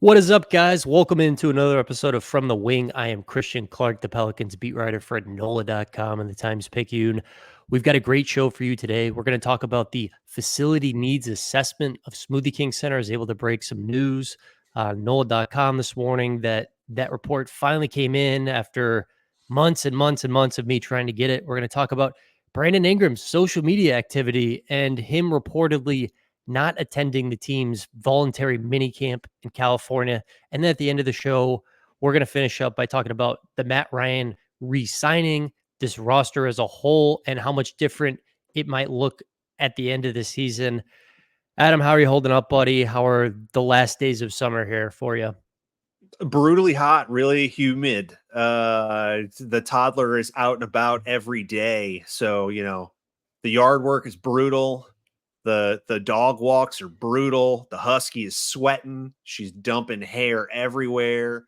What is up, guys? Welcome into another episode of From the Wing. I am Christian Clark, the Pelicans beat writer for NOLA.com and the Times-Picayune. We've got a great show for you today. We're going to talk about the facility needs assessment of Smoothie King Center. I was able to break some news on NOLA.com this morning that report finally came in after months and months and months of me trying to get it. We're going to talk about Brandon Ingram's social media activity and him reportedly not attending the team's voluntary mini camp in California. And then at the end of the show, we're going to finish up by talking about the Matt Ryan re-signing, this roster as a whole, and how much different it might look at the end of the season. Adam, how are you holding up, buddy? How are the last days of summer here for you? Brutally hot, really humid. The toddler is out and about every day. So, the yard work is brutal. The dog walks are brutal. The husky is sweating. She's dumping hair everywhere.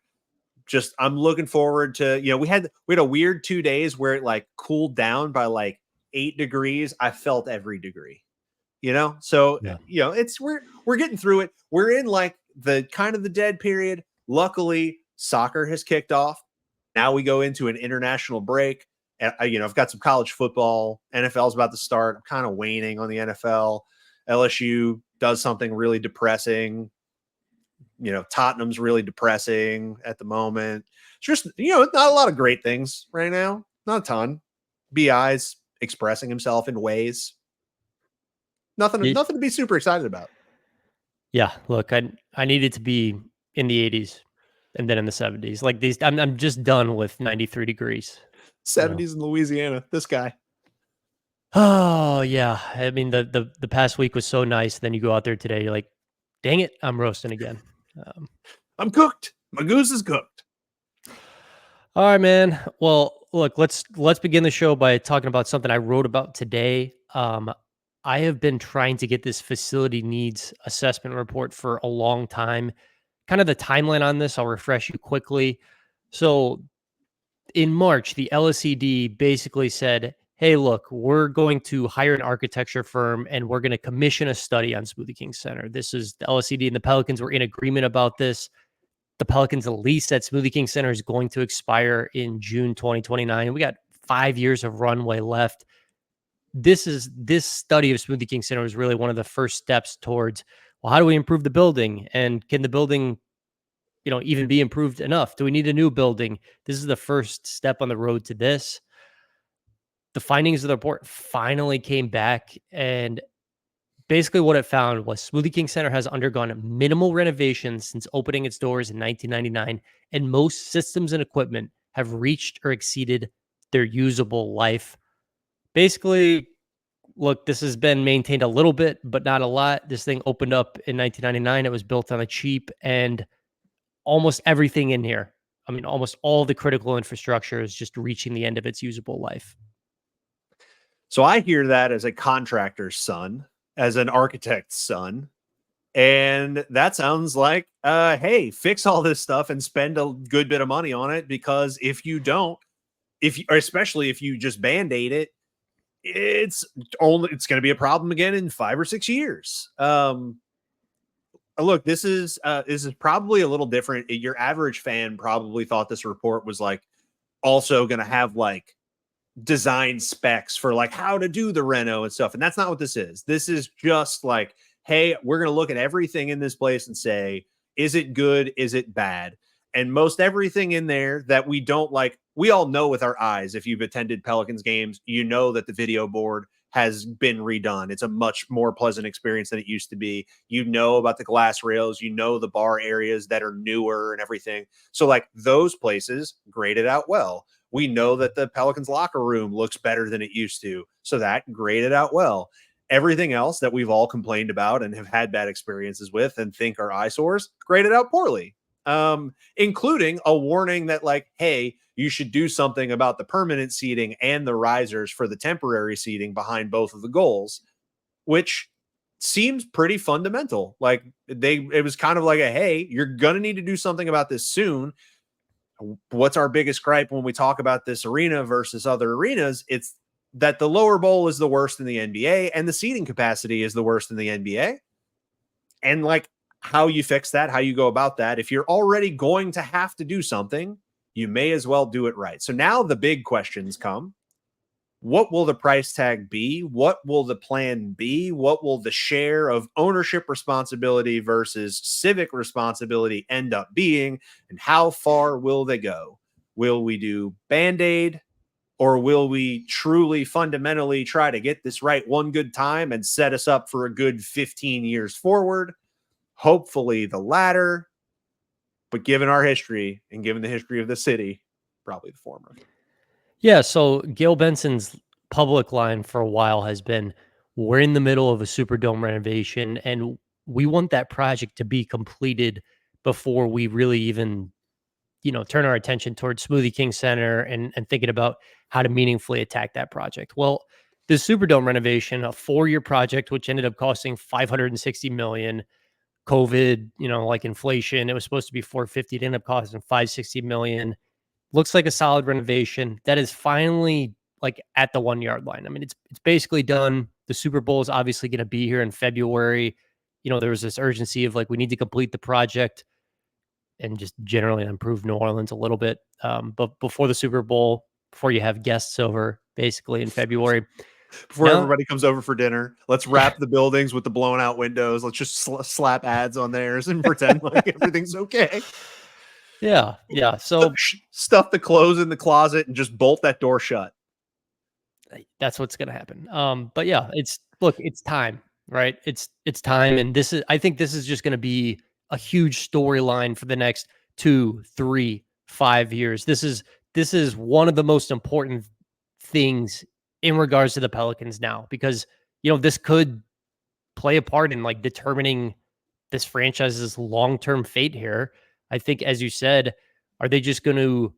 I'm looking forward to, we had a weird 2 days where it like cooled down by like 8 degrees. I felt every degree, So, Yeah. we're getting through it. We're in like the kind of the dead period. Luckily, soccer has kicked off. Now we go into an international break. And I've got some college football. NFL's about to start. I'm kind of waning on the NFL. LSU does something really depressing. Tottenham's really depressing at the moment. It's just, not a lot of great things right now. Not a ton. BI's expressing himself in ways. Nothing to be super excited about. Yeah, look, I needed to be in the 80s and then in the 70s. Like these, I'm just done with 93 degrees. 70s in Louisiana. This guy. Oh yeah. I mean, the past week was so nice. Then you go out there today, you're like, dang it, I'm roasting again. I'm cooked. My goose is cooked. All right, man. Well, look, let's begin the show by talking about something I wrote about today. I have been trying to get this facility needs assessment report for a long time. Kind of the timeline on this, I'll refresh you quickly. So in March, the LSED basically said, hey, look, we're going to hire an architecture firm and we're going to commission a study on Smoothie King Center. This is the LSED and the Pelicans were in agreement about this. The Pelicans' lease at Smoothie King Center is going to expire in June 2029. We got 5 years of runway left. This study of Smoothie King Center was really one of the first steps towards, well, how do we improve the building? And can the building even be improved enough? Do we need a new building? This is the first step on the road to this. The findings of the report finally came back, and basically what it found was Smoothie King Center has undergone minimal renovations since opening its doors in 1999, and most systems and equipment have reached or exceeded their usable life. Basically, look, this has been maintained a little bit, but not a lot. This thing opened up in 1999. It was built on the cheap, and almost everything in here, I mean, almost all the critical infrastructure is just reaching the end of its usable life. So I hear that as a contractor's son, as an architect's son. And that sounds like, hey, fix all this stuff and spend a good bit of money on it, because if you don't, especially if you just band-aid it, it's going to be a problem again in 5 or 6 years. Look, this is probably a little different. Your average fan probably thought this report was like also going to have like design specs for like how to do the reno and stuff. And that's not what this is. This is just like, hey, we're going to look at everything in this place and say, is it good? Is it bad? And most everything in there that we don't like, we all know with our eyes, if you've attended Pelicans games, you know that the video board has been redone. It's a much more pleasant experience than it used to be. You know about the glass rails, you know the bar areas that are newer and everything. So like those places graded out well. We know that the Pelicans locker room looks better than it used to. So that graded out well. Everything else that we've all complained about and have had bad experiences with and think are eyesores graded out poorly, including a warning that like, hey, you should do something about the permanent seating and the risers for the temporary seating behind both of the goals, which seems pretty fundamental. Like it was kind of like a, hey, you're going to need to do something about this soon. What's our biggest gripe when we talk about this arena versus other arenas? It's that the lower bowl is the worst in the NBA and the seating capacity is the worst in the NBA. And like, how you fix that, how you go about that. If you're already going to have to do something, you may as well do it right. So now the big questions come. What will the price tag be? What will the plan be? What will the share of ownership responsibility versus civic responsibility end up being? And how far will they go? Will we do Band-Aid, or will we truly fundamentally try to get this right one good time and set us up for a good 15 years forward? Hopefully the latter, but given our history and given the history of the city, probably the former. Yeah, so Gail Benson's public line for a while has been, we're in the middle of a Superdome renovation and we want that project to be completed before we really even, turn our attention towards Smoothie King Center and thinking about how to meaningfully attack that project. Well, the Superdome renovation, a 4-year project, which ended up costing 560 million. COVID, like inflation, it was supposed to be 450. It ended up costing 560 million. Looks like a solid renovation that is finally like at the 1 yard line. I mean, it's basically done. The Super Bowl is obviously going to be here in February. There was this urgency of like, we need to complete the project and just generally improve New Orleans a little bit. But before the Super Bowl, before you have guests over, basically in February. Before Now, everybody comes over for dinner, let's wrap the buildings with the blown out windows. Let's just slap ads on theirs and pretend like everything's okay. yeah. So Stuff the clothes in the closet and just bolt that door shut. that's what's going to happen. But yeah, it's time, right? It's time, and I think this is just going to be a huge storyline for the next 2, 3, 5 years. This is one of the most important things in regards to the Pelicans now, because this could play a part in like determining this franchise's long-term fate here. I think, as you said, are they just going to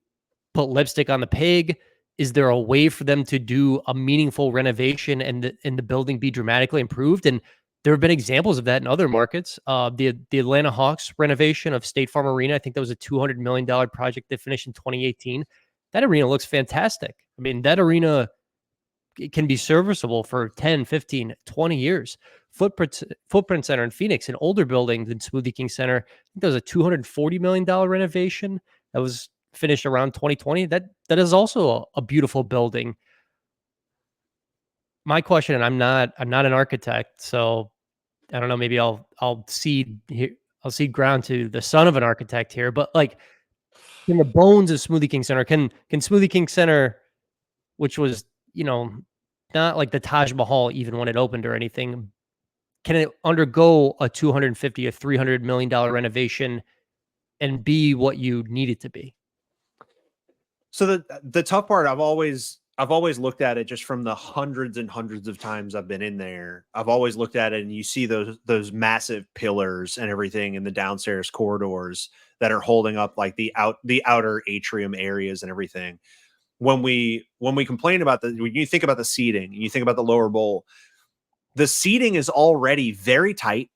put lipstick on the pig? Is there a way for them to do a meaningful renovation and the building be dramatically improved? And there have been examples of that in other markets. The Atlanta Hawks renovation of State Farm Arena, I think that was a $200 million project that finished in 2018. That arena looks fantastic. I mean, that arena, it can be serviceable for 10, 15, 20 years. Footprint Center in Phoenix, an older building than Smoothie King Center. I think that was a $240 million renovation that was finished around 2020. That is also a beautiful building. My question, and I'm not an architect, so I don't know, maybe I'll cede ground to the son of an architect here, but like, in the bones of Smoothie King Center, can Smoothie King Center, which was, not like the Taj Mahal even when it opened or anything, can it undergo a 250, a $300 million renovation and be what you need it to be? So the tough part, I've always looked at it just from the hundreds and hundreds of times I've been in there. I've always looked at it and you see those massive pillars and everything in the downstairs corridors that are holding up like the outer atrium areas and everything. When we complain about when you think about the seating, you think about the lower bowl, the seating is already very tight,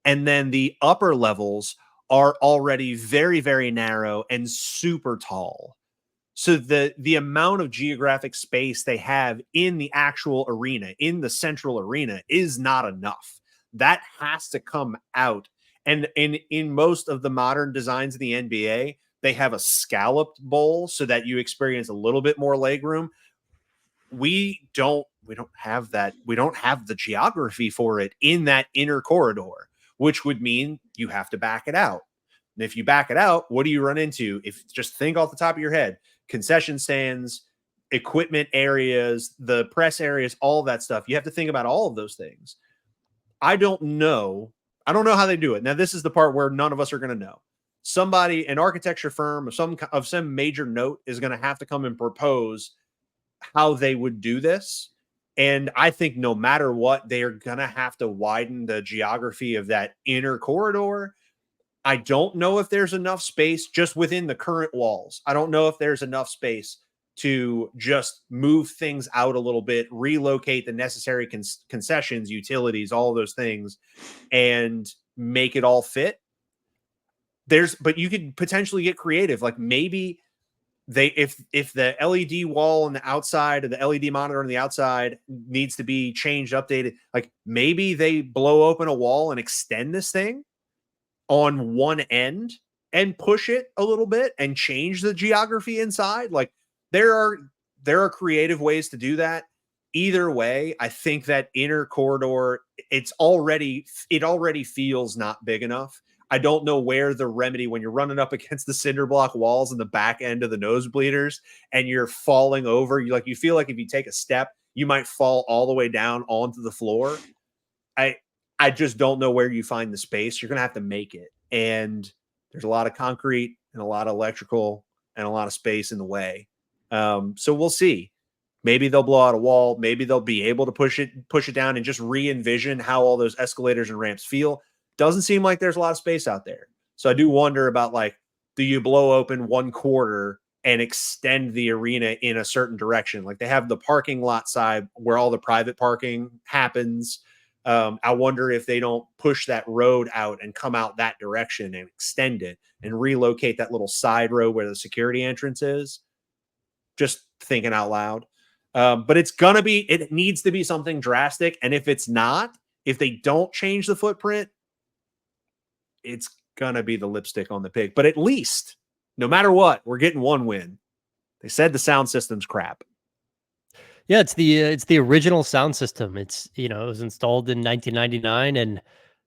and then the upper levels are already very, very narrow and super tall. So the amount of geographic space they have in the actual arena, in the central arena, is not enough. That has to come out. And in most of the modern designs in the NBA, they have a scalloped bowl so that you experience a little bit more leg room. We don't have that. We don't have the geography for it in that inner corridor, which would mean you have to back it out. And if you back it out, what do you run into? If just think off the top of your head, concession stands, equipment areas, the press areas, all that stuff. You have to think about all of those things. I don't know. I don't know how they do it. Now, this is the part where none of us are going to know. Somebody, an architecture firm of some major note, is going to have to come and propose how they would do this. And I think no matter what, they are going to have to widen the geography of that inner corridor. I don't know if there's enough space just within the current walls. I don't know if there's enough space to just move things out a little bit, relocate the necessary concessions, utilities, all those things, and make it all fit. But you could potentially get creative. Like maybe if the LED wall on the outside or the LED monitor on the outside needs to be changed, updated, like maybe they blow open a wall and extend this thing. on one end and push it a little bit and change the geography inside. Like there are creative ways to do that. Either way, I think that inner corridor, it already feels not big enough. I don't know where the remedy when you're running up against the cinder block walls in the back end of the nosebleeders and you're falling over. You feel like if you take a step, you might fall all the way down onto the floor. I I just don't know where you find the space. You're gonna have to make it. And there's a lot of concrete and a lot of electrical and a lot of space in the way. So we'll see. Maybe they'll blow out a wall. Maybe they'll be able to push it down and just re-envision how all those escalators and ramps feel. Doesn't seem like there's a lot of space out there. So I do wonder about like, do you blow open one quarter and extend the arena in a certain direction? Like they have the parking lot side where all the private parking happens. I wonder if they don't push that road out and come out that direction and extend it and relocate that little side road where the security entrance is. Just thinking out loud. But it needs to be something drastic. And if it's not, if they don't change the footprint, it's going to be the lipstick on the pig. But at least, no matter what, we're getting one win. They said the sound system's crap. Yeah, it's the original sound system. It was installed in 1999, and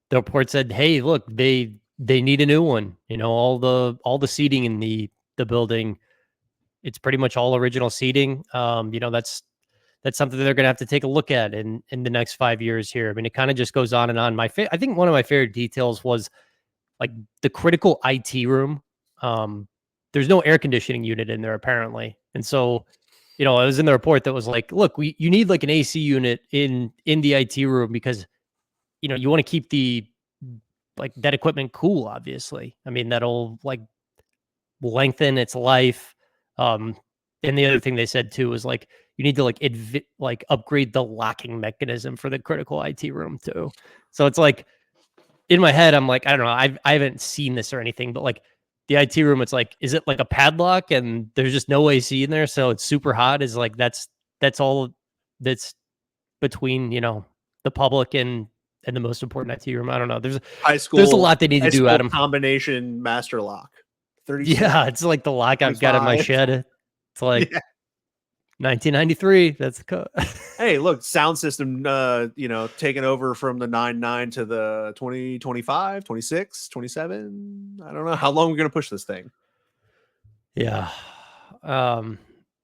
the report said, "Hey, look, they need a new one." All the seating in the building, it's pretty much all original seating. That's something that they're going to have to take a look at in the next 5 years here. I mean, it kind of just goes on and on. I think one of my favorite details was like the critical IT room. There's no air conditioning unit in there apparently, and so it was in the report that was like, look, you need like an AC unit in the IT room because you want to keep that equipment cool. Obviously, I mean that'll like lengthen its life. And the other thing they said too was like you need to like upgrade the locking mechanism for the critical IT room too. So it's like in my head, I'm like, I don't know, I haven't seen this or anything, but like the IT room, it's like, is it like a padlock and there's just no AC in there, so it's super hot? Is like that's all that's between the public and the most important IT room? I don't know. There's a lot they need to do, Adam. Combination master lock. 36, yeah, it's like the lock 25. I've got in my shed. It's like 1993. That's the code. Hey, look, sound system, taking over from the 99 to the 20, 25, 26, 27. I don't know how long we're going to push this thing. Yeah.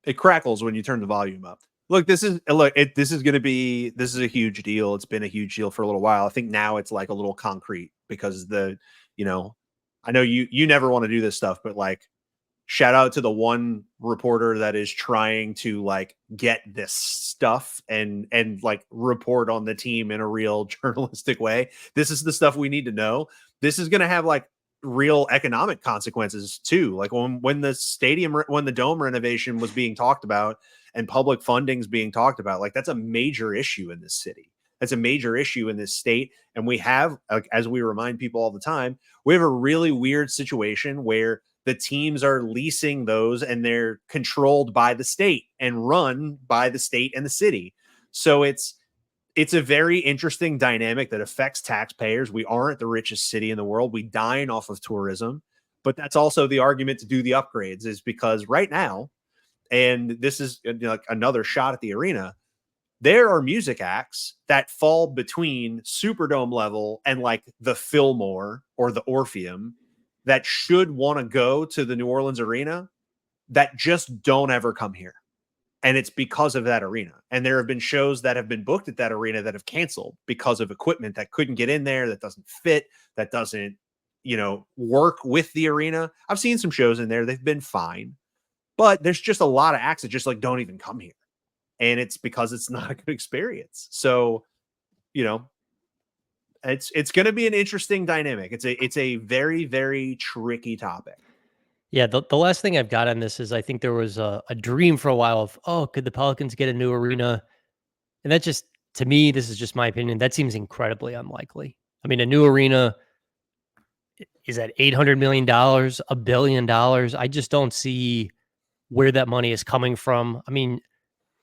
It crackles when you turn the volume up. Look, this is a huge deal. It's been a huge deal for a little while. I think now it's like a little concrete because I know you never want to do this stuff, but like, shout out to the one reporter that is trying to like get this stuff and like report on the team in a real journalistic way. This is the stuff we need to know. This is going to have like real economic consequences too. Like when the dome renovation was being talked about and public funding's being talked about, like that's a major issue in this city. That's a major issue in this state. And we have, like, as we remind people all the time, we have a really weird situation where the teams are leasing those and they're controlled by the state and run by the state and the city. So it's a very interesting dynamic that affects taxpayers. We aren't the richest city in the world. We dine off of tourism, but that's also the argument to do the upgrades is because right now, and this is like another shot at the arena, there are music acts that fall between Superdome level and like the Fillmore or the Orpheum that should want to go to the New Orleans arena that just don't ever come here. And it's because of that arena. And there have been shows that have been booked at that arena that have canceled because of equipment that couldn't get in there, that doesn't fit, that doesn't, work with the arena. I've seen some shows in there. They've been fine, but there's just a lot of acts that just like don't even come here. And it's because it's not a good experience. So, it's going to be an interesting dynamic. It's a very, very tricky topic. Yeah, the last thing I've got on this is I think there was a dream for a while of, could the Pelicans get a new arena? And that just, to me, this is just my opinion, that seems incredibly unlikely. I mean, a new arena is at $800 million, $1 billion. I just don't see where that money is coming from. I mean,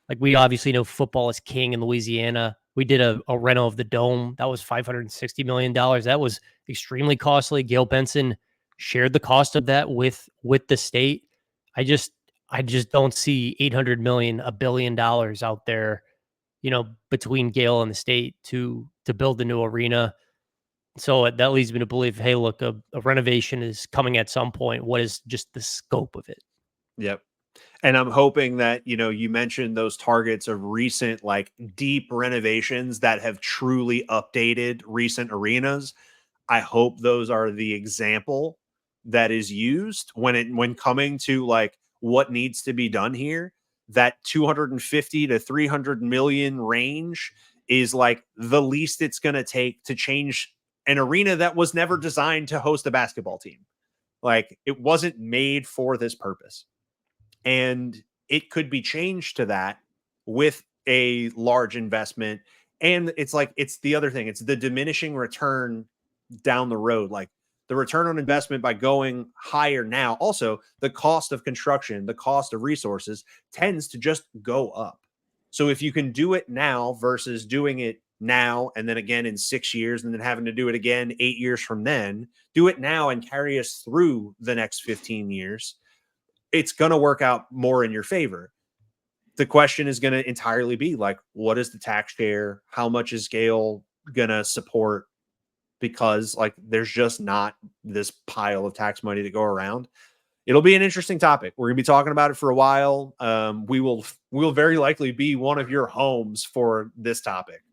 like we obviously know football is king in Louisiana. We did a reno of the dome. That was $560 million. That was extremely costly. Gail Benson shared the cost of that with the state. I just I just don't see 800 million, $1 billion out there, between Gail and the state to build the new arena. So that leads me to believe, hey, look, a renovation is coming at some point. What is just the scope of it? Yep. And I'm hoping that, you mentioned those targets of recent, like deep renovations that have truly updated recent arenas. I hope those are the example that is used when coming to like what needs to be done here. That 250 to 300 million range is like the least it's going to take to change an arena that was never designed to host a basketball team. Like it wasn't made for this purpose. And it could be changed to that with a large investment. And it's like, it's the other thing, it's the diminishing return down the road. Like the return on investment by going higher now, also the cost of construction, the cost of resources tends to just go up. So if you can do it now versus doing it now and then again in 6 years and then having to do it again 8 years from then, do it now and carry us through the next 15 years, it's going to work out more in your favor. The question is going to entirely be like, what is the tax share? How much is Gail going to support? Because like, there's just not this pile of tax money to go around. It'll be an interesting topic. We're going to be talking about it for a while. We will very likely be one of your homes for this topic.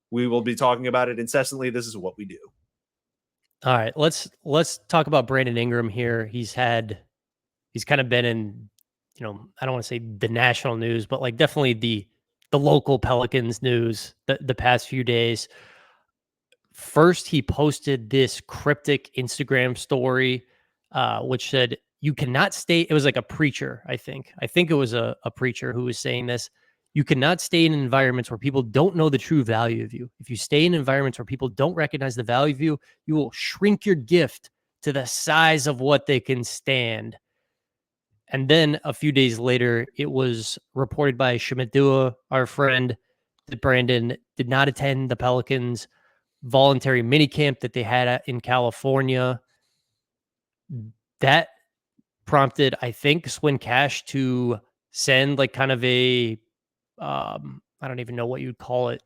We will be talking about it incessantly. This is what we do. All right, let's talk about Brandon Ingram here. He's kind of been in, I don't want to say the national news, but like definitely the local Pelicans news the past few days. First, he posted this cryptic Instagram story, which said, "You cannot stay." It was like a preacher, I think. I think it was a preacher who was saying this. You cannot stay in environments where people don't know the true value of you. If you stay in environments where people don't recognize the value of you, you will shrink your gift to the size of what they can stand. And then a few days later, it was reported by Shamadua, our friend, that Brandon did not attend the Pelicans voluntary minicamp that they had in California. That prompted, I think, Swin Cash to send like kind of a, I don't even know what you'd call it.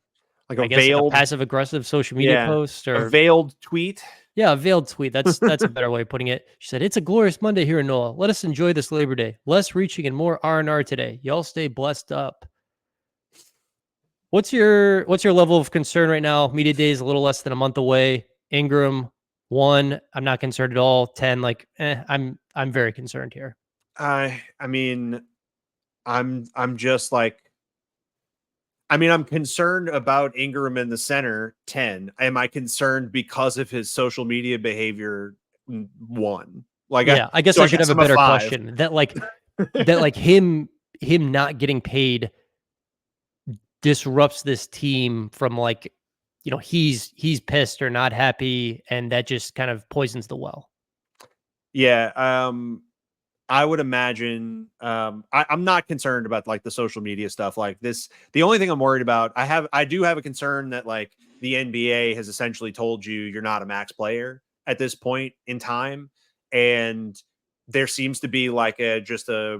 Like I a guess like a veiled, passive aggressive social media yeah, post a or veiled tweet. yeah, a veiled tweet. That's a better way of putting it. She said, "It's a glorious Monday here in NOLA. Let us enjoy this Labor Day. Less reaching and more R&R today. Y'all stay blessed up." What's your level of concern right now? Media day is a little less than a month away. Ingram, 1, I'm not concerned at all. 10, like, I'm very concerned here. I mean, I'm just like, I'm concerned about Ingram in the center. 10. Am I concerned because of his social media behavior? 1. Like, Yeah, I guess so I I should have guess a I'm a better 5. question. That like him not getting paid disrupts this team from like, he's pissed or not happy, and that just kind of poisons the well. Yeah. I would imagine, I'm not concerned about like the social media stuff like this. The only thing I'm worried about, I do have a concern that like the NBA has essentially told you you're not a max player at this point in time. And there seems to be like just a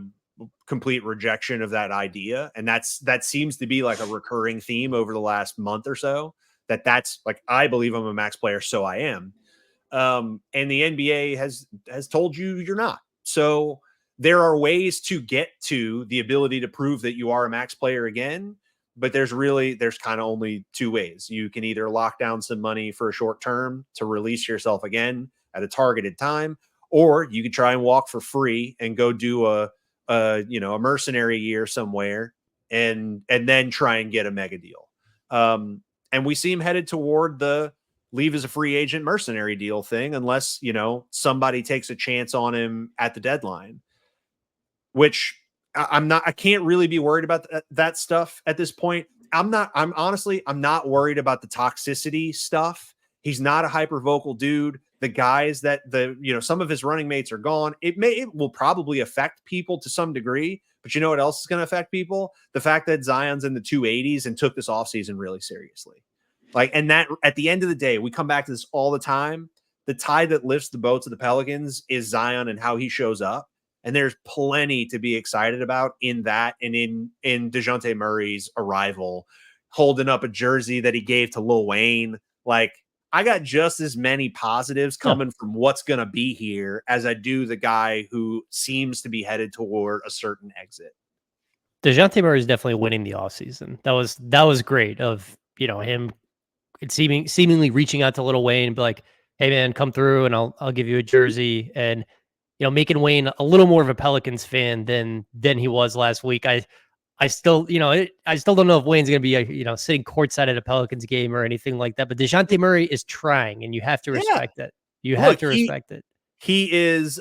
complete rejection of that idea. And that seems to be like a recurring theme over the last month or so, that's like, I believe I'm a max player. So I am. And the NBA has told you you're not. So there are ways to get to the ability to prove that you are a max player again, but there's kind of only 2 ways. You can either lock down some money for a short term to release yourself again at a targeted time, or you can try and walk for free and go do a mercenary year somewhere and then try and get a mega deal. And we seem headed toward the leave as a free agent mercenary deal thing, unless, somebody takes a chance on him at the deadline, which I can't really be worried about that stuff at this point. I'm honestly, I'm not worried about the toxicity stuff. He's not a hyper vocal dude. The guys that some of his running mates are gone. It will probably affect people to some degree, but you know what else is going to affect people? The fact that Zion's in the 280s and took this offseason really seriously. And that at the end of the day, we come back to this all the time. The tide that lifts the boats of the Pelicans is Zion and how he shows up. And there's plenty to be excited about in that and in DeJounte Murray's arrival, holding up a jersey that he gave to Lil Wayne. I got just as many positives coming from what's going to be here as I do the guy who seems to be headed toward a certain exit. DeJounte Murray is definitely winning the offseason. That was great of, him seemingly reaching out to Lil Wayne and be like, hey man, come through and I'll give you a jersey, and making Wayne a little more of a Pelicans fan than he was last week. I still, I still don't know if Wayne's going to be, sitting courtside at a Pelicans game or anything like that. But DeJounte Murray is trying, and you have to respect it. You have to respect it. He is,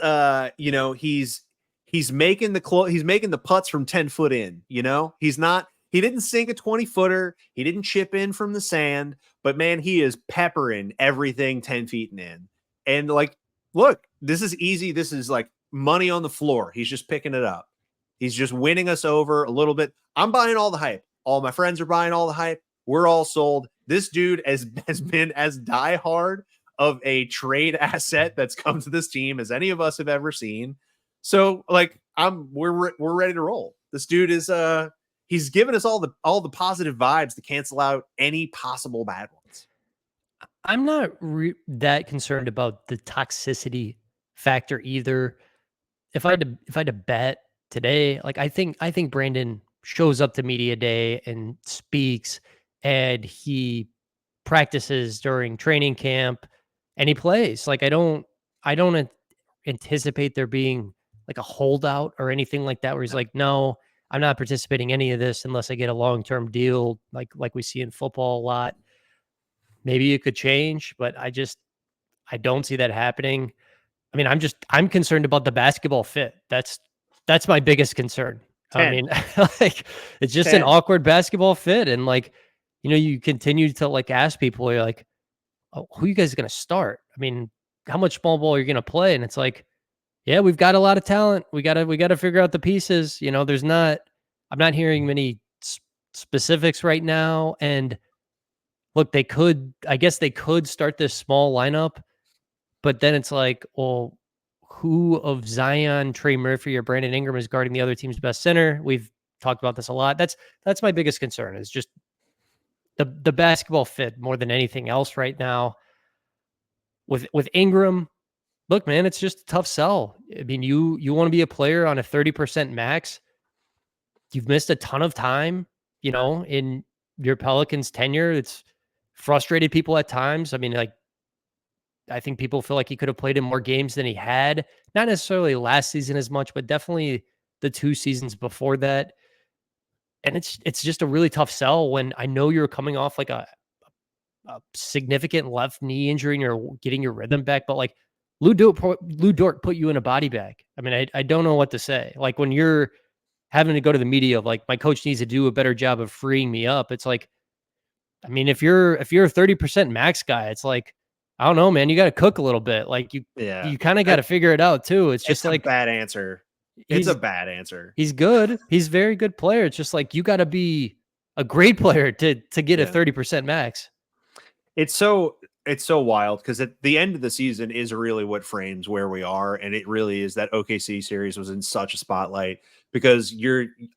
he's making the putts from 10 foot in. He didn't sink a 20-footer. He didn't chip in from the sand. But man, he is peppering everything 10 feet and in. And look, this is easy. This is like money on the floor. He's just picking it up. He's just winning us over a little bit. I'm buying all the hype. All my friends are buying all the hype. We're all sold. This dude has been as diehard of a trade asset that's come to this team as any of us have ever seen. So we're ready to roll. This dude is he's given us all the positive vibes to cancel out any possible bad ones. I'm not that concerned about the toxicity factor either. If I had to bet today, I think Brandon shows up to media day and speaks, and he practices during training camp, and he plays. I don't anticipate there being a holdout or anything like that where he's like, no, I'm not participating in any of this unless I get a long-term deal like we see in football a lot. Maybe it could change, but I don't see that happening. I mean, I'm concerned about the basketball fit. That's my biggest concern. 10. I mean, it's just 10. an awkward basketball fit. And you continue to ask people, you're like, oh, who you guys going to start? I mean, how much small ball are you going to play? And it's like, yeah, we've got a lot of talent. We got to figure out the pieces. I'm not hearing many specifics right now. And look, I guess they could start this small lineup, but then it's like, well, who of Zion, Trey Murphy, or Brandon Ingram is guarding the other team's best center? We've talked about this a lot. That's my biggest concern, is just the basketball fit more than anything else right now. With Ingram, look, man, it's just a tough sell. I mean, you want to be a player on a 30% max. You've missed a ton of time, in your Pelicans tenure. It's frustrated people at times. I mean, I think people feel like he could have played in more games than he had. Not necessarily last season as much, but definitely the 2 seasons before that. And it's just a really tough sell when I know you're coming off a significant left knee injury and you're getting your rhythm back. But Lou Dort put you in a body bag. I mean, I don't know what to say. When you're having to go to the media of my coach needs to do a better job of freeing me up. It's I mean, if you're a 30% max guy, it's I don't know, man, you got to cook a little bit. You kind of got to figure it out too. It's just a bad answer. It's a bad answer. He's good. He's a very good player. It's just you got to be a great player to get a 30% max. It's so wild because at the end of the season is really what frames where we are. And it really is that OKC series was in such a spotlight because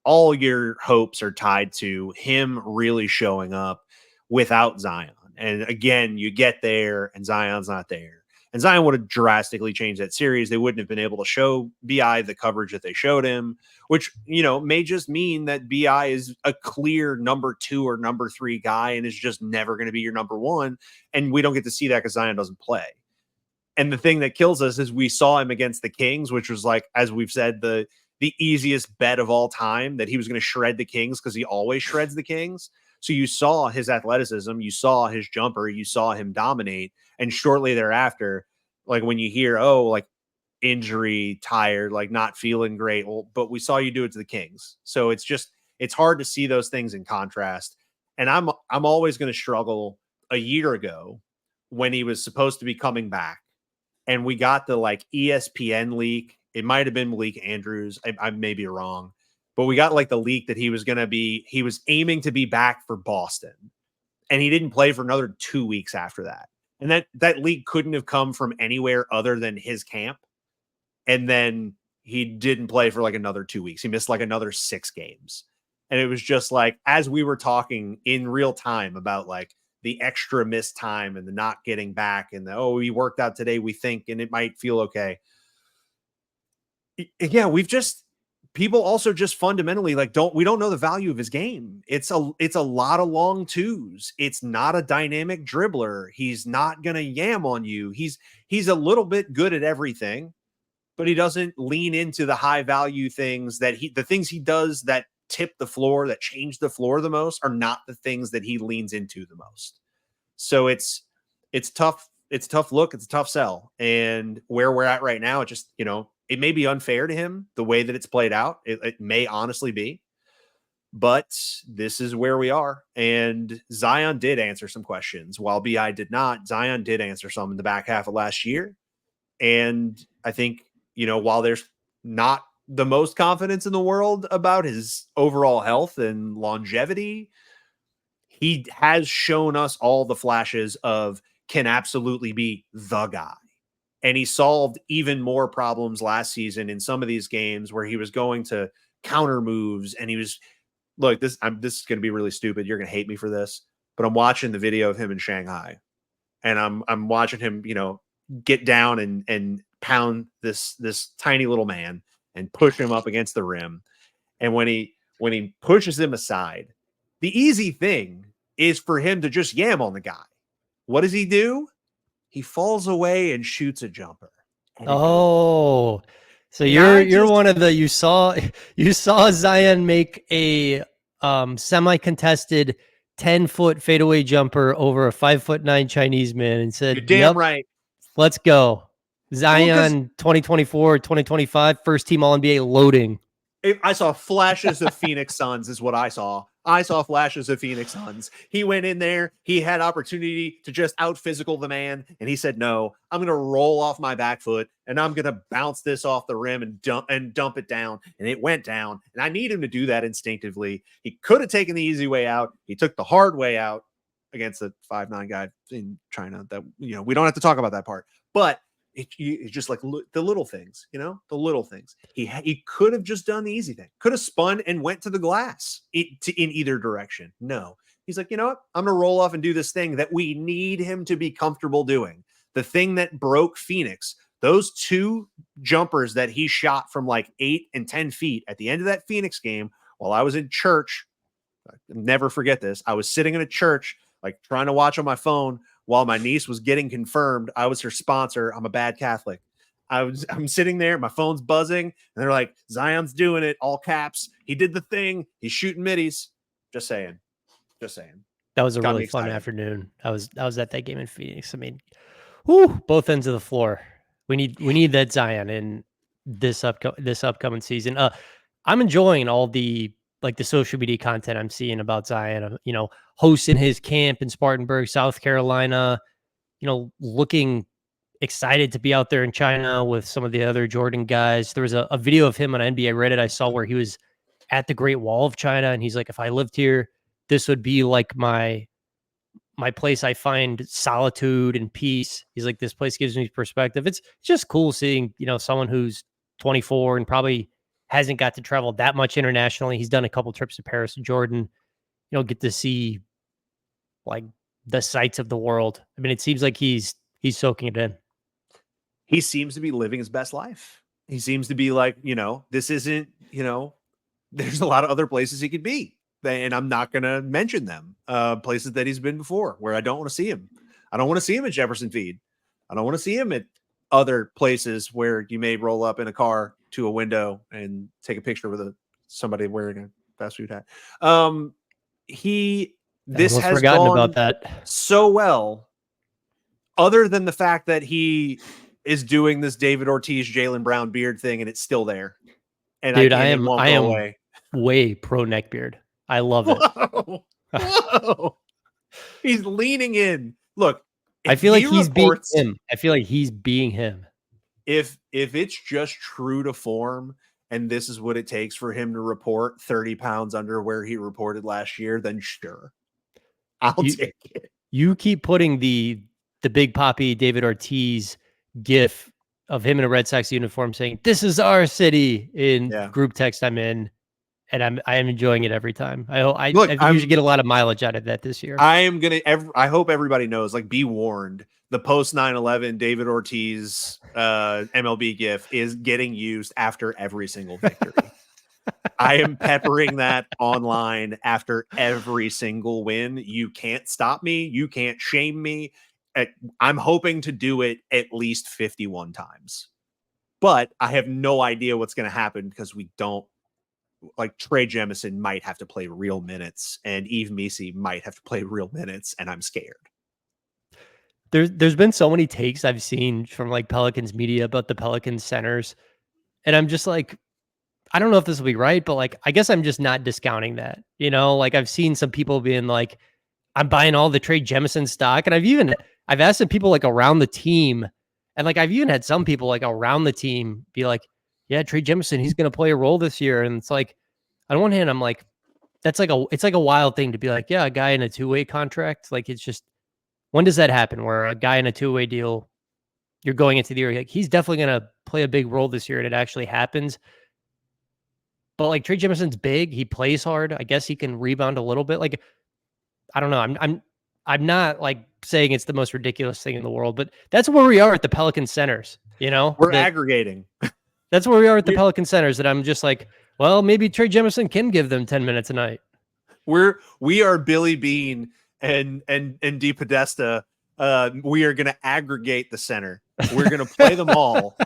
all your hopes are tied to him really showing up without Zion. And again, you get there and Zion's not there. And Zion would have drastically changed that series. They wouldn't have been able to show BI the coverage that they showed him, which, may just mean that BI is a clear number 2 or number 3 guy and is just never going to be your number 1. And we don't get to see that because Zion doesn't play. And the thing that kills us is we saw him against the Kings, which was as we've said, the easiest bet of all time, that he was going to shred the Kings because he always shreds the Kings. So you saw his athleticism, you saw his jumper, you saw him dominate. And shortly thereafter, when you hear, injury, tired, not feeling great, well, but we saw you do it to the Kings. So it's hard to see those things in contrast. And I'm always going to struggle. A year ago, when he was supposed to be coming back, and we got the like ESPN leak. It might have been Malik Andrews. I may be wrong, but we got like the leak that he was aiming to be back for Boston, and he didn't play for another 2 weeks after that. And that leak couldn't have come from anywhere other than his camp. And then he didn't play for like another 2 weeks. He missed like another 6 games. And it was just like, as we were talking in real time about like the extra missed time and the not getting back and he worked out today, we think, and it might feel okay. Yeah, people also just fundamentally like we don't know the value of his game. It's a lot of long twos. It's not a dynamic dribbler. He's not gonna yam on you. He's a little bit good at everything, but he doesn't lean into the high value things the things he does that tip the floor, that change the floor the most, are not the things that he leans into the most. So it's tough. It's a tough look. It's a tough sell. And where we're at right now, it just, it may be unfair to him the way that it's played out. It may honestly be, but this is where we are. And Zion did answer some questions while BI did not. Zion did answer some in the back half of last year. And I think, while there's not the most confidence in the world about his overall health and longevity, he has shown us all the flashes of can absolutely be the guy. And he solved even more problems last season in some of these games where he was going to counter moves. And he was, look, this is going to be really stupid. You're going to hate me for this, but I'm watching the video of him in Shanghai, and I'm watching him, get down and pound this tiny little man and push him up against the rim. And when he pushes him aside, the easy thing is for him to just yam on the guy. What does he do? He falls away and shoots a jumper. So you're one of the, you saw Zion make a semi-contested 10-foot fadeaway jumper over a 5'9" Chinese man and said, "You're damn right. Let's go." Zion 2024, 2025, first team All NBA loading. I saw flashes of Phoenix Suns is what I saw. I saw flashes of Phoenix Suns. He went in there. He had opportunity to just out physical the man. And he said, no, I'm going to roll off my back foot and I'm going to bounce this off the rim and dump it down. And it went down. And I need him to do that instinctively. He could have taken the easy way out. He took the hard way out against a 5'9" guy in China that, we don't have to talk about that part, but it's just like the little things, the little things. He could have just done the easy thing, could have spun and went to the glass in either direction. No, he's like, you know what? I'm going to roll off and do this thing that we need him to be comfortable doing. The thing that broke Phoenix, those 2 jumpers that he shot from like 8 and 10 feet at the end of that Phoenix game while I was in church. I'll never forget this. I was sitting in a church, like trying to watch on my phone while my niece was getting confirmed. I was her sponsor. I'm a bad Catholic. I'm sitting there, my phone's buzzing, and they're like, Zion's doing it, all caps. He did the thing. He's shooting middies. Just saying. That was a really fun afternoon. I was at that game in Phoenix. I mean, both ends of the floor. We need that Zion in this upcoming season. I'm enjoying all the social media content I'm seeing about Zion, hosting his camp in Spartanburg, South Carolina, looking excited to be out there in China with some of the other Jordan guys. There was a video of him on NBA Reddit I saw where he was at the Great Wall of China. And he's like, if I lived here, this would be like my place. I find solitude and peace. He's like, this place gives me perspective. It's just cool seeing, someone who's 24 and probably hasn't got to travel that much internationally. He's done a couple trips to Paris and Jordan, get to see like the sights of the world. I mean, it seems like he's soaking it in. He seems to be living his best life. He seems to be like, this isn't, there's a lot of other places he could be. And I'm not going to mention them, places that he's been before where I don't want to see him. I don't want to see him at Jefferson Feed. I don't want to see him at other places where you may roll up in a car to a window and take a picture with somebody wearing a fast food hat. This has forgotten gone about that so well, other than the fact that he is doing this David Ortiz, Jaylen Brown beard thing, and it's still there. And dude, I am way pro neck beard. I love it. Whoa. He's leaning in. Look, I If feel like he he's being reports, him. I feel like he's being him. if it's just true to form and this is what it takes for him to report 30 pounds under where he reported last year, then sure, I'll You take it. you keep putting the Big Poppy David Ortiz gif of him in a Red Sox uniform saying, "This is our city" in Yeah. group text I'm in, and I am enjoying it every time. Look, I think you should get a lot of mileage out of that this year. I am gonna. I hope everybody knows. Like, be warned. The post 9/11 David Ortiz MLB GIF is getting used after every single victory. I am peppering that online after every single win. You can't stop me. You can't shame me. I'm hoping to do it at least 51 times, but I have no idea what's going to happen because we don't. Like, Trey Jemison might have to play real minutes, and Eve Misi might have to play real minutes, and I'm scared. There's been so many takes I've seen from like Pelicans media about the Pelicans centers, and I'm just like, I don't know if this will be right, but like, I guess I'm just not discounting that. You know, like I've seen some people being like, I'm buying all the Trey Jemison stock, and I've asked some people like around the team, and like I've even had some people like around the team be like, yeah, Trey Jemison, he's going to play a role this year, and it's like, on one hand, I'm like, it's like a wild thing to be like, yeah, a guy in a two-way contract, like it's just, when does that happen? Where a guy in a two-way deal, you're going into the year like he's definitely going to play a big role this year, and it actually happens. But like Trey Jemison's big, he plays hard. I guess he can rebound a little bit. Like I don't know. I'm not like saying it's the most ridiculous thing in the world, but that's where we are at the Pelican centers. You know We're that aggregating. that's where we are at the Pelican centers. That I'm just like, well, maybe Trey Jemison can give them 10 minutes a night. We are Billy Bean and Di Podesta. We are going to aggregate the center. We're going to play them all.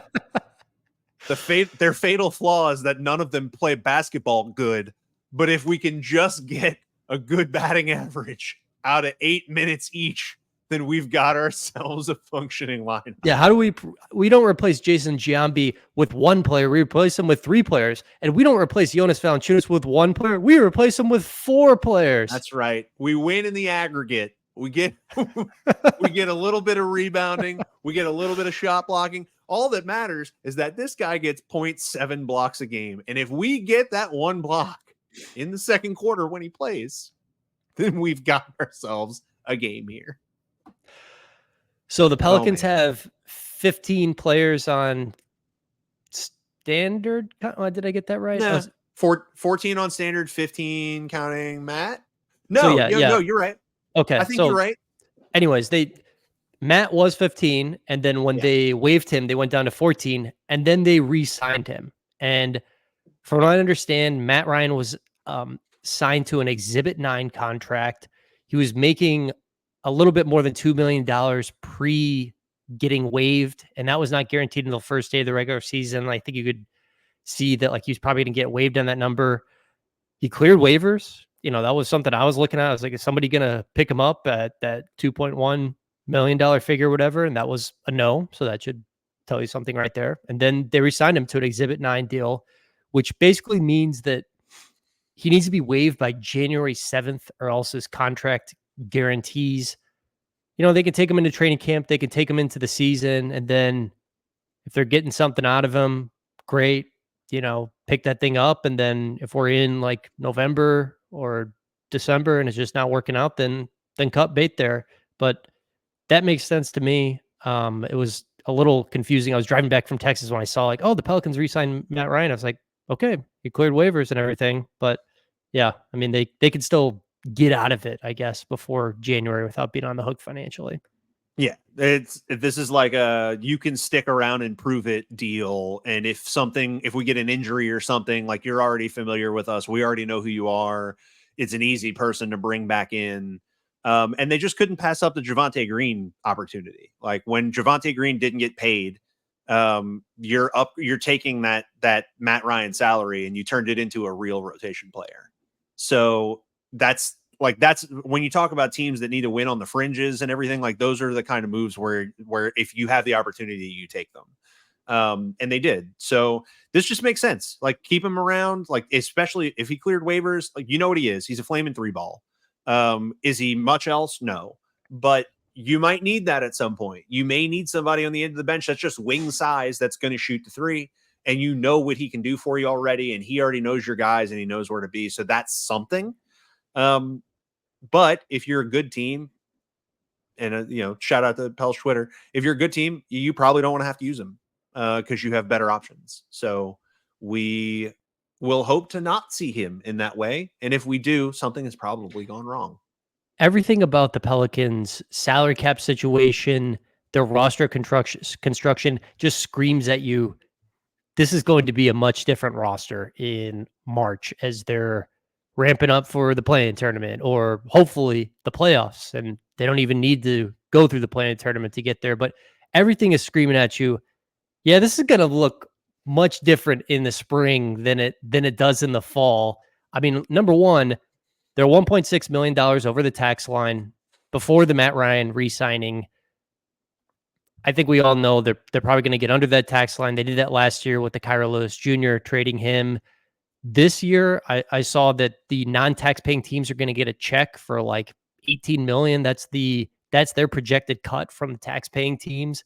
Their fatal flaw is that none of them play basketball good. But if we can just get a good batting average out of 8 minutes each, then we've got ourselves a functioning lineup. Yeah, how do we don't replace Jason Giambi with one player, we replace him with three players, and we don't replace Jonas Valanciunas with one player, we replace him with four players. That's right. We win in the aggregate. We get we get a little bit of rebounding, we get a little bit of shot blocking. All that matters is that this guy gets 0.7 blocks a game. And if we get that one block in the second quarter when he plays, then we've got ourselves a game here. So the Pelicans have 15 players on standard. Did I get that right? Nah, 14 on standard, 15 counting Matt. No, so yeah. no, you're right. Okay, I think you're right. Anyways, Matt was 15, and then when they waived him, they went down to 14, and then they re-signed him. And from what I understand, Matt Ryan was signed to an Exhibit 9 contract. He was making a little bit more than $2 million pre getting waived, and that was not guaranteed until the first day of the regular season. I think you could see that like he's probably going to get waived on that number. He cleared waivers. You know, that was something I was looking at. I was like, is somebody going to pick him up at that $2.1 million figure, whatever? And that was a no. So that should tell you something right there. And then they re-signed him to an Exhibit 9 deal, which basically means that he needs to be waived by January 7th or else his contract guarantees, you know, they can take him into training camp, they can take him into the season, and then if they're getting something out of him, great, you know, pick that thing up. And then if we're in like November or December and it's just not working out, then cut bait there. But that makes sense to me. It was a little confusing. I was driving back from Texas when I saw like, oh, the Pelicans re-signed Matt Ryan. I was like, okay, he cleared waivers and everything. But yeah, I mean, they could still get out of it, I guess, before January without being on the hook financially. Yeah, this is like a you can stick around and prove it deal. And if we get an injury or something, like, you're already familiar with us, we already know who you are. It's an easy person to bring back in. And they just couldn't pass up the Javonte Green opportunity. Like, when Javonte Green didn't get paid, you're taking that Matt Ryan salary and you turned it into a real rotation player. So that's when you talk about teams that need to win on the fringes and everything, like, those are the kind of moves where if you have the opportunity, you take them. And they did. So this just makes sense. Like, keep him around, like, especially if he cleared waivers, like, you know what he is. He's a flaming three ball. Is he much else? No. But you might need that at some point. You may need somebody on the end of the bench that's just wing size that's going to shoot the three, and you know what he can do for you already, and he already knows your guys and he knows where to be. So that's something. But if you're a good team, and shout out to Pel's Twitter, if you're a good team, you probably don't want to have to use them because you have better options. So we will hope to not see him in that way. And if we do, something has probably gone wrong. Everything about the Pelicans' salary cap situation, their roster construction just screams at you, this is going to be a much different roster in March as they're ramping up for the play-in tournament or hopefully the playoffs. And they don't even need to go through the play-in tournament to get there. But everything is screaming at you, yeah, this is going to look much different in the spring than it does in the fall. I mean, number one, they're $1.6 million over the tax line before the Matt Ryan re-signing. I think we all know they're probably going to get under that tax line. They did that last year with the Kyra Lewis Jr. trading him. This year, I saw that the non-tax paying teams are going to get a check for like $18 million. That's their projected cut from the tax paying teams.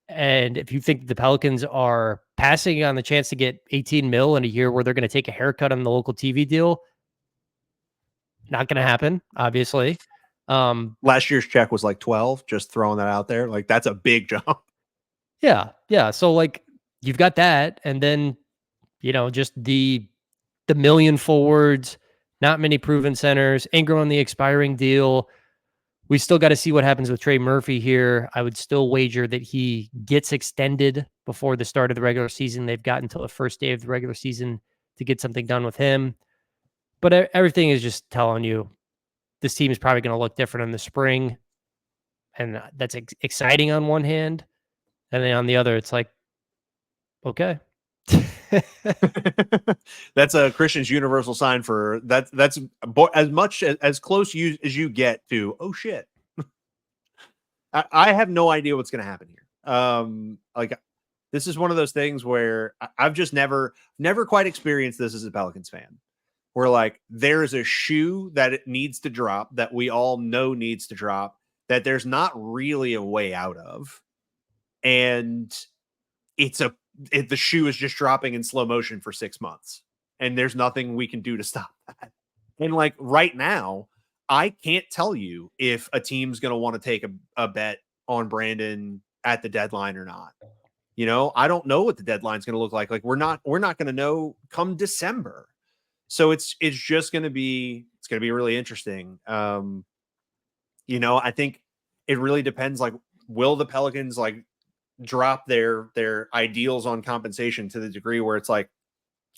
And if you think the Pelicans are passing on the chance to get 18 mil in a year where they're going to take a haircut on the local TV deal, not going to happen, obviously. Last year's check was like 12, just throwing that out there. Like, that's a big jump. Yeah. Yeah. So like you've got that. And then, just the million forwards, not many proven centers, Ingram on the expiring deal. We still got to see what happens with Trey Murphy here. I would still wager that he gets extended before the start of the regular season. They've got until the first day of the regular season to get something done with him. But everything is just telling you this team is probably going to look different in the spring. And that's exciting on one hand. And then on the other, it's like, okay. That's a Christian's universal sign for that. That's as much as close as you get to, oh shit. I have no idea what's going to happen here. Like, this is one of those things where I've just never quite experienced this as a Pelicans fan. Where like there's a shoe that it needs to drop that we all know needs to drop that there's not really a way out of, and the shoe is just dropping in slow motion for 6 months, and there's nothing we can do to stop that. And like right now, I can't tell you if a team's going to want to take a bet on Brandon at the deadline or not. I don't know what the deadline's going to look like. Like we're not going to know come December. So it's just going to be really interesting. I think it really depends. Like, will the Pelicans like drop their ideals on compensation to the degree where it's like,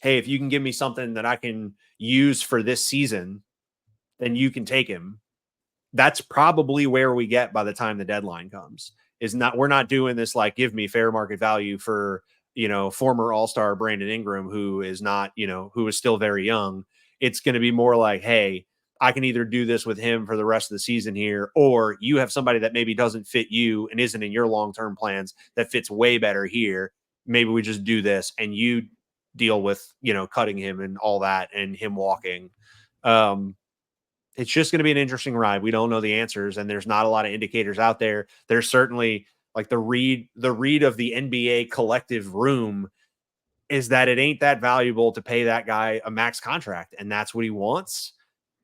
hey, if you can give me something that I can use for this season, then you can take him. That's probably where we get by the time the deadline comes. We're not doing this like give me fair market value for former all-star Brandon Ingram, who is not, who is still very young. It's going to be more like, hey, I can either do this with him for the rest of the season here, or you have somebody that maybe doesn't fit you and isn't in your long-term plans that fits way better here. Maybe we just do this and you deal with, cutting him and all that and him walking. It's just going to be an interesting ride. We don't know the answers, and there's not a lot of indicators out there. There's certainly like the read of the NBA collective room is that it ain't that valuable to pay that guy a max contract, and that's what he wants.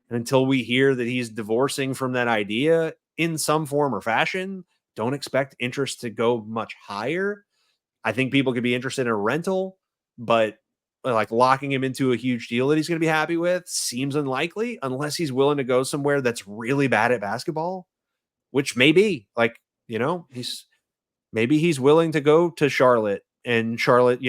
And until we hear that he's divorcing from that idea in some form or fashion, don't expect interest to go much higher. I think people could be interested in a rental, but like locking him into a huge deal that he's going to be happy with seems unlikely unless he's willing to go somewhere that's really bad at basketball, which may be like, he's willing to go to Charlotte, and Charlotte,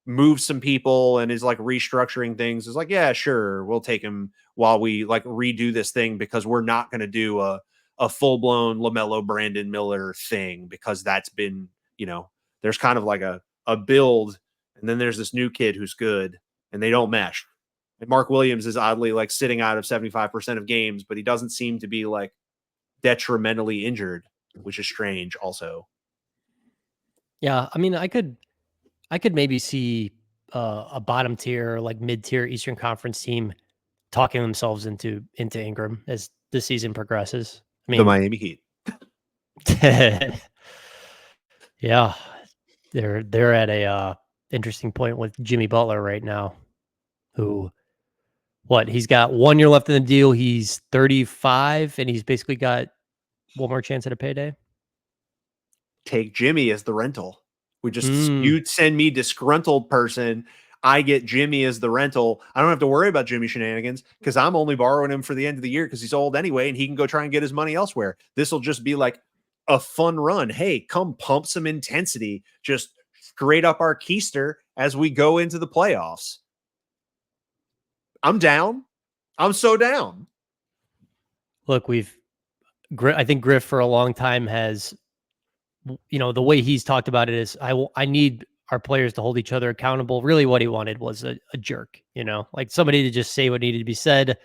moves some people and is like restructuring things. Is like, yeah, sure, we'll take him while we like redo this thing because we're not going to do a full blown LaMelo Brandon Miller thing because that's been, there's kind of like a build. And then there's this new kid who's good and they don't mesh. And Mark Williams is oddly like sitting out of 75% of games, but he doesn't seem to be like detrimentally injured, which is strange also. Yeah. I mean, I could maybe see a bottom tier, like mid tier Eastern Conference team talking themselves into Ingram as the season progresses. I The mean, Miami Heat. Yeah, they're at a interesting point with Jimmy Butler right now. Who what he's got 1 year left in the deal. He's 35, and he's basically got one more chance at a payday. Take Jimmy as the rental. We just Mm, you send me disgruntled person. I get Jimmy as the rental. I don't have to worry about Jimmy shenanigans because I'm only borrowing him for the end of the year because he's old anyway and he can go try and get his money elsewhere. This will just be like a fun run. Hey, come pump some intensity just straight up our keister as we go into the playoffs. I'm down. I'm so down. look, I think Griff for a long time has, the way he's talked about it is I need our players to hold each other accountable. Really, what he wanted was a jerk, like somebody to just say what needed to be said.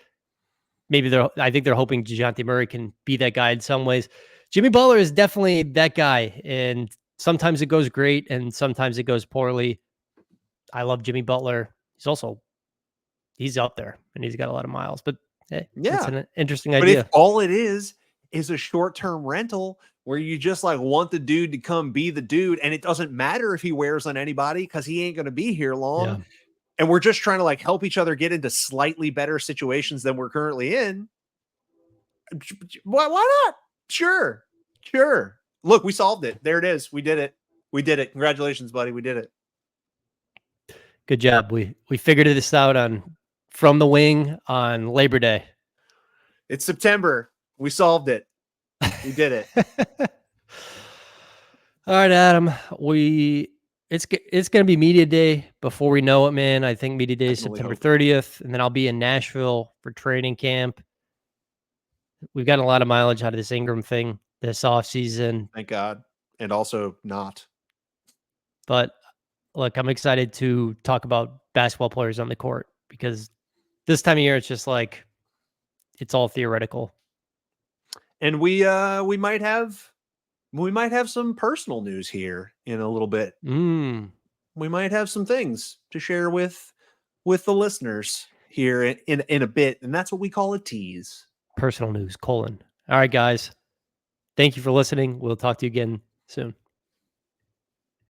Maybe I think they're hoping DeJounte Murray can be that guy in some ways. Jimmy Butler is definitely that guy, and sometimes it goes great, and sometimes it goes poorly. I love Jimmy Butler. He's up there, and he's got a lot of miles. But hey, it's Yeah. an interesting But if idea. all it is a short-term rental where you just like want the dude to come be the dude and it doesn't matter if he wears on anybody because he ain't going to be here long. Yeah. And we're just trying to like help each other get into slightly better situations than we're currently in. Why not? Sure. Sure. Look, we solved it. There it is. We did it. We did it. Congratulations, buddy. We did it. Good job. We figured this out from the wing on Labor Day. It's September. We solved it. We did it. All right, Adam. It's gonna be media day before we know it, man. I think media day is Definitely September hope. 30th, and then I'll be in Nashville for training camp. We've gotten a lot of mileage out of this Ingram thing this off season, Thank God. And also not. but look, I'm excited to talk about basketball players on the court because this time of year it's just like it's all theoretical. And we might have some personal news here in a little bit. Mm. We might have some things to share with the listeners here in a bit, and that's what we call a tease. Personal news, colon. All right, guys. Thank you for listening. We'll talk to you again soon.